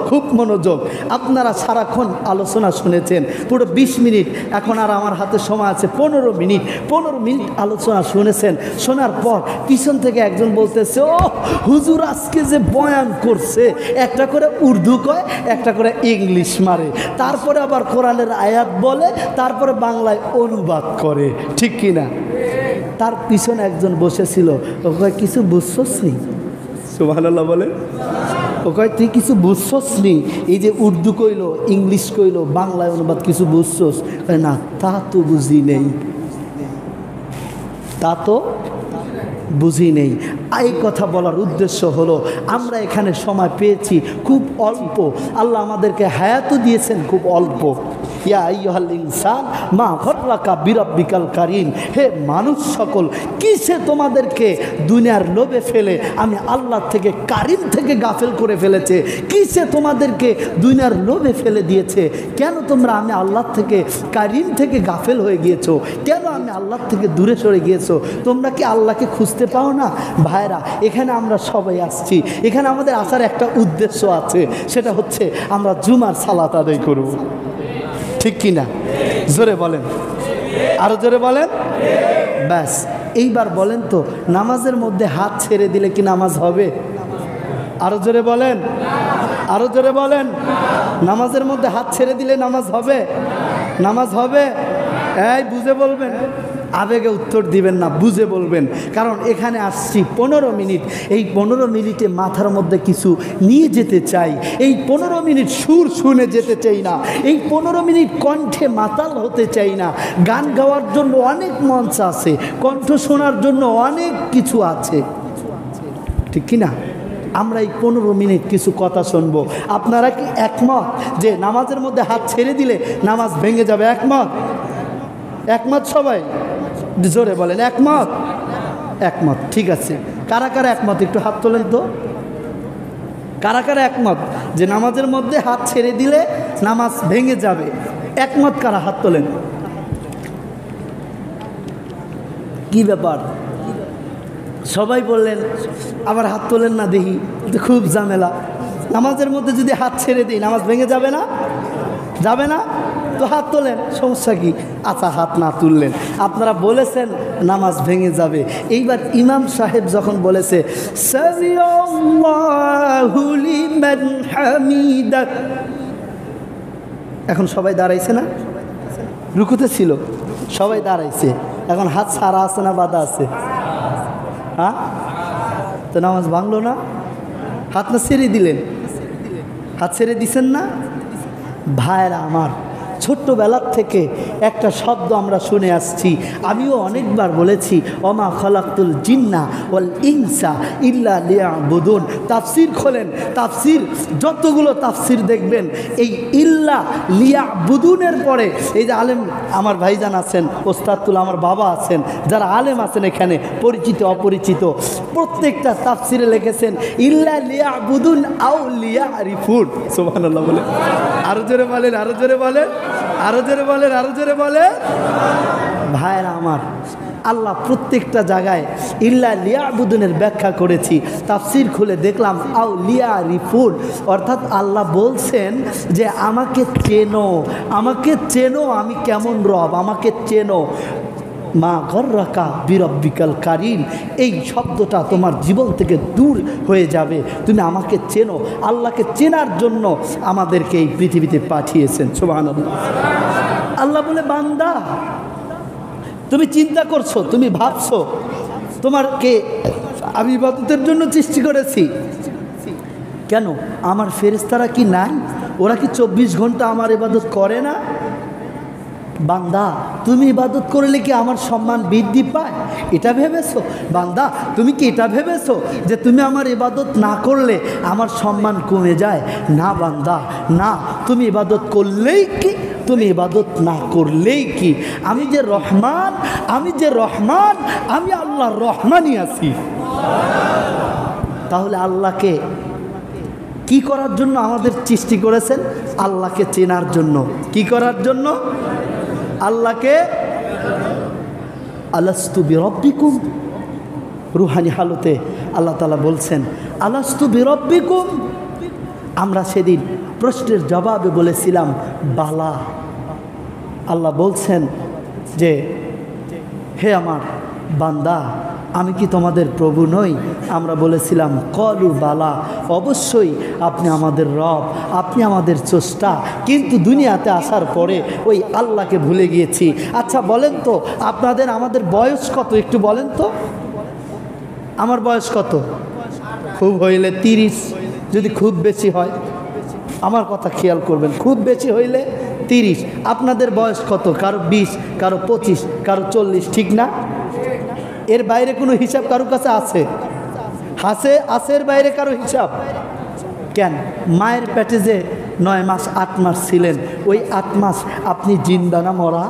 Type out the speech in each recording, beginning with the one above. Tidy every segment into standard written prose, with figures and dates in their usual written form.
খুব মনোযোগ। আপনারা সারাক্ষণ আলোচনা শুনেছেন পুরো 20 মিনিট, এখন আর আমার হাতে সময় আছে 15 মিনিট। 15 মিনিট আলোচনা শুনেছেন, শোনার পর পিছন থেকে একজন বলতেছে, ও হুজুর আজকে যে বয়ান করছে, একটা করে উর্দু কয়, একটা করে ইংলিশ মারে, তারপরে আবার কোরআনের আয়াত বলে, তারপরে বাংলায় অনুবাদ করে, ঠিক কিনা? তার পিছনে একজন বসেছিল, ও কয় কিছু বুঝছস নি? সুবহানাল্লাহ বলে। ও কয় তুই কিছু বুঝছস নি? এই যে উর্দু কইলো, ইংলিশ কইলো, বাংলায় অনুবাদ কিছু বুঝছস? না, তা তো বুঝি নেই, তা তো বুঝি নেই। এই কথা বলার উদ্দেশ্য হলো, আমরা এখানে সময় পেয়েছি খুব অল্প, আল্লাহ আমাদেরকে হায়াতও দিয়েছেন খুব অল্প। ইয়া আইয়ুহাল ইনসান মা গররাকা বিরাব্বিকাল কারীম, হে মানুষ সকল, কিসে তোমাদেরকে দুনিয়ার লোভে ফেলে আমি আল্লাহ থেকে, কারীম থেকে গাফেল করে ফেলেছে? কিসে তোমাদেরকে দুনিয়ার লোভে ফেলে দিয়েছে? কেন তোমরা আমি আল্লাহ থেকে, কারীম থেকে গাফেল হয়ে গিয়েছো? কেন আমি আল্লাহ থেকে দূরে সরে গিয়েছো? তোমরা কি আল্লাহকে খুঁজতে পাও না? ভাইরা, এখানে আমরা সবাই আসছি, এখানে আমাদের আসার একটা উদ্দেশ্য আছে, সেটা হচ্ছে আমরা জুমার সালাত আদায় করব, ঠিক কিনা? জোরে বলেন, আরো জোরে বলেন। ব্যাস, এইবার বলেন তো, নামাজের মধ্যে হাত ছেড়ে দিলে কি নামাজ হবে? আরো জোরে বলেন, আরো জোরে বলেন। নামাজের মধ্যে হাত ছেড়ে দিলে নামাজ হবে? নামাজ হবে? এই বুঝে বলবেন, আবেগে উত্তর দিবেন না, বুঝে বলবেন। কারণ এখানে আসছি 15 মিনিট, এই 15 মিনিটে মাথার মধ্যে কিছু নিয়ে যেতে চাই, এই 15 মিনিট সুর শুনে যেতে চাই না, এই 15 মিনিট কণ্ঠে মাতাল হতে চাই না। গান গাওয়ার জন্য অনেক মঞ্চ আছে, কণ্ঠ শোনার জন্য অনেক কিছু আছে, ঠিক কিনা? আমরা এই 15 মিনিট কিছু কথা শুনবো। আপনারা কি একমত যে নামাজের মধ্যে হাত ছেড়ে দিলে নামাজ ভেঙে যাবে? একমত? একমত সবাই? জোরে বলেন, একমত? একমত, ঠিক আছে। কারা কারা একমত একটু হাত তোলেন তো। কারা কারা একমত যে নামাজের মধ্যে হাত ছেড়ে দিলে নামাজ ভেঙে যাবে? একমত কারা? হাত তোলেন। কি ব্যাপার, সবাই বললেন, আবার হাত তোলেন না দেখি, খুব ঝামেলা। নামাজের মধ্যে যদি হাত ছেড়ে দিই নামাজ ভেঙে যাবে না? যাবে না তো হাত তোলেন, সমস্যা কি? আচ্ছা, হাত না তুললেন, আপনারা বলেছেন নামাজ ভেঙে যাবে। এইবার ইমাম সাহেব যখন বলেছে সামিআল্লাহু লিমান হামিদা, এখন সবাই দাঁড়াইছে না? রুকুতে ছিল, সবাই দাঁড়াইছে, এখন হাত ছাড়া আছে না বাঁধা আছে? হ্যাঁ, তো নামাজ ভাঙলো না? হাত না ছেড়ে দিলেন? হাত ছেড়ে দিছেন না? ভাইরা আমার, ছোট্টবেলার থেকে একটা শব্দ আমরা শুনে আসছি, আমিও অনেকবার বলেছি, ওমা খালাকতুল জিন্না ওয়াল ইনসা ইল্লা লিয়াবুদুন। তাফসির খোলেন, তাফসির যতগুলো তাফসির দেখবেন, এই ইল্লা লিয়াবুদুনের পরে এই যে আলেম আমার ভাইজান আছেন, ওস্তাদুল আমার বাবা আছেন, যারা আলেম আছেন এখানে, পরিচিত অপরিচিত, প্রত্যেকটা তাফসিরে লিখেছেন ইল্লা লিয়াবুদুন আও লিয়ারিফুন। সুবহানাল্লাহ বলে, আরো জোরে বলেন, আরো জোরে বলেন, আরো জোরে বলেন, আরো জোরে বলেন। ভাইরা আমার, আল্লাহ প্রত্যেকটা জায়গায় ইল্লা লিয়াবুদুনের ব্যাখ্যা করেছি, তাফসির খুলে দেখলাম আও লিয়ারিফুন, অর্থাৎ আল্লাহ বলছেন যে আমাকে চেনো, আমাকে চেনো, আমি কেমন রব, আমাকে চেনো। মা গররাকা বিরাব্বিকাল কারীম, এই শব্দটা তোমার জীবন থেকে দূর হয়ে যাবে, তুমি আমাকে চেনো। আল্লাহকে চেনার জন্য আমাদেরকে এই পৃথিবীতে পাঠিয়েছেন। সুবহানাল্লাহ। আল্লাহ বলে, বান্দা তুমি চিন্তা করছো, তুমি ভাবছো তোমারকে আমি ইবাদতের জন্য সৃষ্টি করেছি। কেন, আমার ফেরেশতারা কি নাই? ওরা কি 24 ঘন্টা আমার ইবাদত করে না? বান্দা তুমি ইবাদত করলে কি আমার সম্মান বৃদ্ধি পায়? এটা ভেবেছো? বান্দা তুমি কি এটা ভেবেছো যে তুমি আমার ইবাদত না করলে আমার সম্মান কমে যায়? না বান্দা, না, তুমি ইবাদত করলেই কি, তুমি ইবাদত না করলেই কি, আমি যে রহমান, আমি যে রহমান, আমি আল্লাহর রহমানই আছি। তাহলে আল্লাহকে কি করার জন্য আমাদের সৃষ্টি করেছেন? আল্লাহকে চেনার জন্য। কি করার জন্য? আল্লাহকে, আলাস্তু বিরব্বিকুম, রুহানি হালতে আল্লাহ তাআলা বলছেন আলাস্তু বিরব্বিকুম, আমরা সেদিন প্রশ্নের জবাবে বলেছিলাম বালা। আল্লাহ বলছেন যে হে আমার বান্দা, আমি কি তোমাদের প্রভু নই? আমরা বলেছিলাম কলু বালা, অবশ্যই আপনি আমাদের রব, আপনি আমাদের স্রষ্টা। কিন্তু দুনিয়াতে আসার পরে ওই আল্লাহকে ভুলে গিয়েছি। আচ্ছা বলেন তো আপনাদের আমাদের বয়স কত একটু বলেন তো। আমার বয়স কত? খুব হইলে 30, যদি খুব বেশি হয়, আমার কথা খেয়াল করবেন, খুব বেশি হইলে 30। আপনাদের বয়স কত? কারো 20, কারো 25, কারো 40, ঠিক না? এর বাইরে কোনো হিসাব কারো কাছে আছে? এর বাইরে কারো হিসাব? কেন? মায়ের পেটে যে 9 মাস 8 মাস ছিলেন, ওই 8 মাস আপনি জিন্দা না মরা?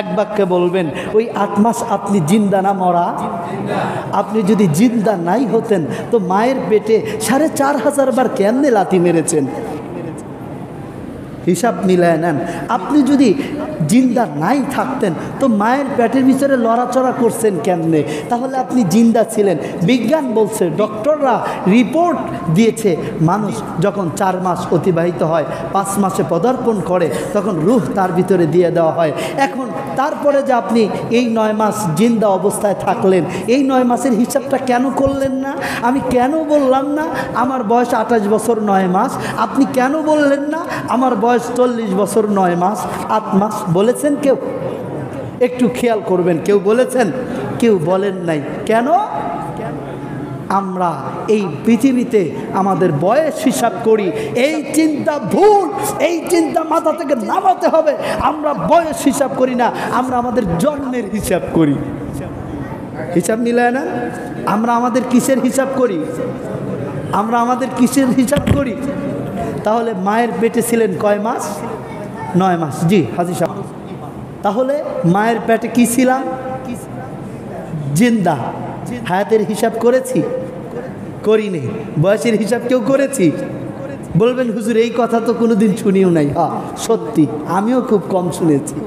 এক বাক্যে বলবেন, ওই 8 মাস আপনি জিন্দা না মরা? আপনি যদি জিন্দা নাই হতেন তো মায়ের পেটে 4500 বার কেমনে লাথি মেরেছেন? হিসাব মিলায় নেন। আপনি যদি জিন্দা নাই থাকতেন তো মায়ের পেটের ভিতরে লড়াচড়া করছেন কেমনে? তাহলে আপনি জিন্দা ছিলেন। বিজ্ঞান বলছে, ডক্টররা রিপোর্ট দিয়েছে, মানুষ যখন 4 মাস অতিবাহিত হয়, 5 মাসে পদার্পণ করে, তখন রূহ তার ভিতরে দিয়ে দেওয়া হয়। এখন তারপরে যে আপনি এই 9 মাস জিন্দা অবস্থায় থাকলেন, এই 9 মাসের হিসাবটা কেন করলেন না? আমি কেন বললাম না আমার বয়স 28 বছর 9 মাস? আপনি কেন বললেন না আমার বয়স 40 বছর 9 মাস 8 মাস? বলেছেন কেউ? একটু খেয়াল করবেন, কেউ বলেছেন? কেউ বলেন নাই। কেন? আমরা এই পৃথিবীতে আমাদের বয়স হিসাব করি। এই চিন্তা ভুল, এই চিন্তা মাথা থেকে নামাতে হবে। আমরা বয়স হিসাব করি না, আমরা আমাদের জন্মের হিসাব করি। হিসাব মিলায় না? আমরা আমাদের কিসের হিসাব করি? আমরা আমাদের কিসের হিসাব করি? তাহলে মায়ের পেটে ছিলেন কয় মাস? 9 মাস। জি হাজি সাহেব, তাহলে মায়ের পেটে কি ছিলাম? জিন্দা। হায়াতের হিসাব করেছি? করিনি। বয়সের হিসাব কেউ করেছি? বলবেন হুজুর এই কথা তো কোনোদিন শুনিও নাই। হ্যাঁ সত্যি, আমিও খুব কম শুনেছি।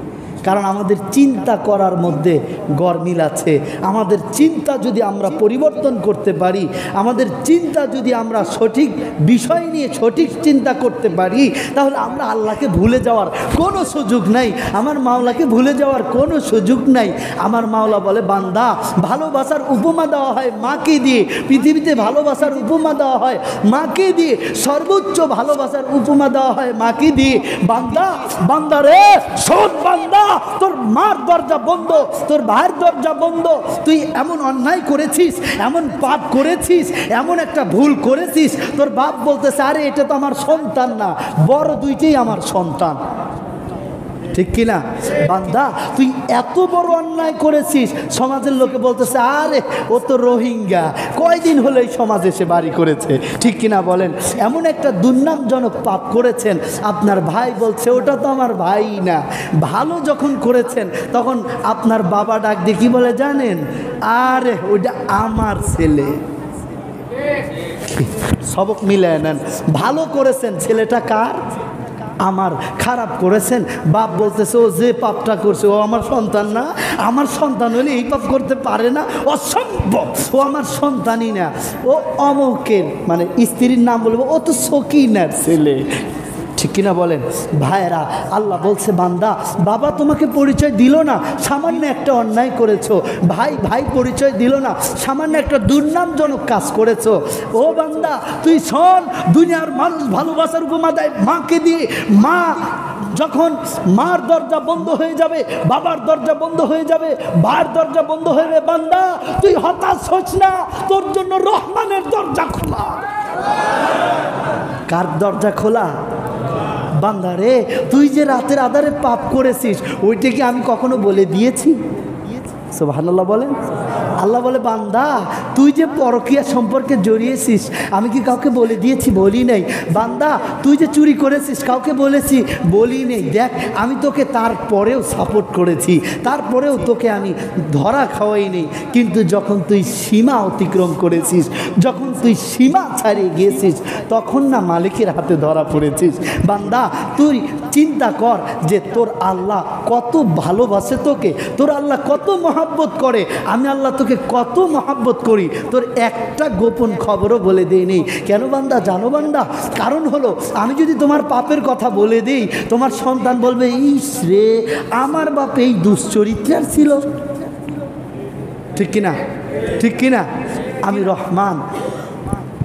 কারণ আমাদের চিন্তা করার মধ্যে গরমিল আছে। আমাদের চিন্তা যদি আমরা পরিবর্তন করতে পারি, আমাদের চিন্তা যদি আমরা সঠিক বিষয় নিয়ে সঠিক চিন্তা করতে পারি, তাহলে আমরা আল্লাহকে ভুলে যাওয়ার কোনো সুযোগ নাই, আমার মাওলাকে ভুলে যাওয়ার কোনো সুযোগ নাই। আমার মাওলা বলে, বান্দা, ভালোবাসার উপমা দেওয়া হয় মাকে দিয়ে। পৃথিবীতে ভালোবাসার উপমা দেওয়া হয় মাকে দিয়ে, সর্বোচ্চ ভালোবাসার উপমা দেওয়া হয় মাকে দিয়ে। বান্দা, বান্দা রে শোন বান্দা, তোর মার দরজা বন্ধ, তোর ভাইয়ের দরজা বন্ধ। তুই এমন অন্যায় করেছিস, এমন পাপ করেছিস, এমন একটা ভুল করেছিস, তোর বাপ বলতেছে আরে এটা তো আমার সন্তান না, বড় দুইটাই আমার সন্তান। ঠিক কিনা? বান্দা তুই এত বড় অন্যায় করেছিস, সমাজের লোকে বলতেছে আরে ও তো রোহিঙ্গা, কয়দিন হলো এই সমাজে সে বাড়ি করেছে। ঠিক কিনা বলেন? এমন একটা দুর্নামজনক পাপ করেছেন, আপনার ভাই বলছে ওটা তো আমার ভাই না। ভালো যখন করেছেন তখন আপনার বাবা ডাক দিয়ে কি বলে জানেন? আরে ওটা আমার ছেলে। সবক মিলায় নেন। ভালো করেছেন, ছেলেটা কার? আমার। খারাপ করেছেন, বাপ বলতেছে ও যে পাপটা করছে ও আমার সন্তান না, আমার সন্তান হলে এই পাপ করতে পারে না, অসম্ভব, ও আমার সন্তানই না, ও অমুকের, মানে স্ত্রীর নাম বলবো, ও তো সকিনার ছেলে। ঠিক কিনা বলেন? ভাইরা, আল্লাহ বলছে বান্দা, বাবা তোমাকে পরিচয় দিল না, সামান্য একটা অন্যায় করেছো। ভাই ভাই পরিচয় দিল না, সামান্য একটা দুর্নামজনক কাজ করেছো। ও বান্দা তুই শোন, দুনিয়ার মানুষ ভালোবাসার উপমা দেয় মাকে দিয়ে। মা যখন মার দরজা বন্ধ হয়ে যাবে, বাবার দরজা বন্ধ হয়ে যাবে, ভাইয়ের দরজা বন্ধ হয়ে যাবে, বান্দা তুই হতাশ হোস না, তোর জন্য রহমানের দরজা খোলা। কার দরজা খোলা? বান্দা রে, তুই যে রাতের আধারে পাপ করেছিস ওইটা কি আমি কখনো বলে দিয়েছি? সুবহানাল্লাহ বলেন। আল্লাহ বলে বান্দা তুই যে পরকীয়া সম্পর্কে জড়িয়েছিস আমি কি কাউকে বলে দিয়েছি? বলি নাই। বান্দা তুই যে চুরি করেছিস কাউকে বলেছি? বলি নেই। দেখ আমি তোকে তারপরেও সাপোর্ট করেছি, তারপরেও তোকে আমি ধরা খাওয়াই নেই। কিন্তু যখন তুই সীমা অতিক্রম করেছিস, যখন তুই সীমা ছাড়িয়ে গিয়েছিস, তখন না মালিকের হাতে ধরা পড়েছিস। বান্দা তুই চিন্তা কর যে তোর আল্লাহ কত ভালোবাসে তোকে, তোর আল্লাহ কত মহাব্বত করে, আমি আল্লাহ তোকে কত মহাব্বত করি, তোর একটা গোপন খবরও বলে দিই নেই। কেন বান্দা জানো বান্দা? কারণ হলো আমি যদি তোমার পাপের কথা বলে দিই, তোমার সন্তান বলবে ইস রে আমার বাপ এই দুশ্চরিত্রার ছিল। ঠিক কিনা? ঠিক কিনা? আমি রহমান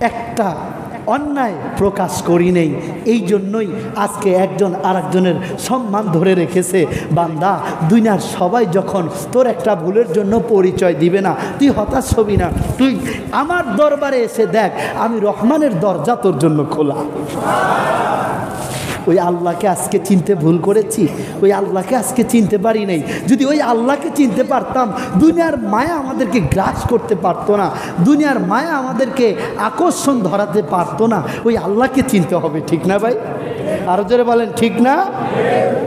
একটা অন্যায় প্রকাশ করি নেই, এই জন্যই আজকে একজন আরেকজনের সম্মান ধরে রেখেছে। বান্দা দুনিয়ার সবাই যখন তোর একটা ভুলের জন্য পরিচয় দিবে না, তুই হতাশ হবি না। তুই আমার দরবারে এসে দেখ, আমি রহমানের দরজা তোর জন্য খোলা। ওই আল্লাহকে আজকে চিনতে ভুল করেছি, ওই আল্লাহকে আজকে চিনতে পারি নাই। যদি ওই আল্লাহকে চিনতে পারতাম, দুনিয়ার মায়া আমাদেরকে গ্রাস করতে পারতো না, দুনিয়ার মায়া আমাদেরকে আকর্ষণ ধরাতে পারতো না। ওই আল্লাহকে চিনতে হবে, ঠিক না ভাই? আরো জোরে বলেন ঠিক না?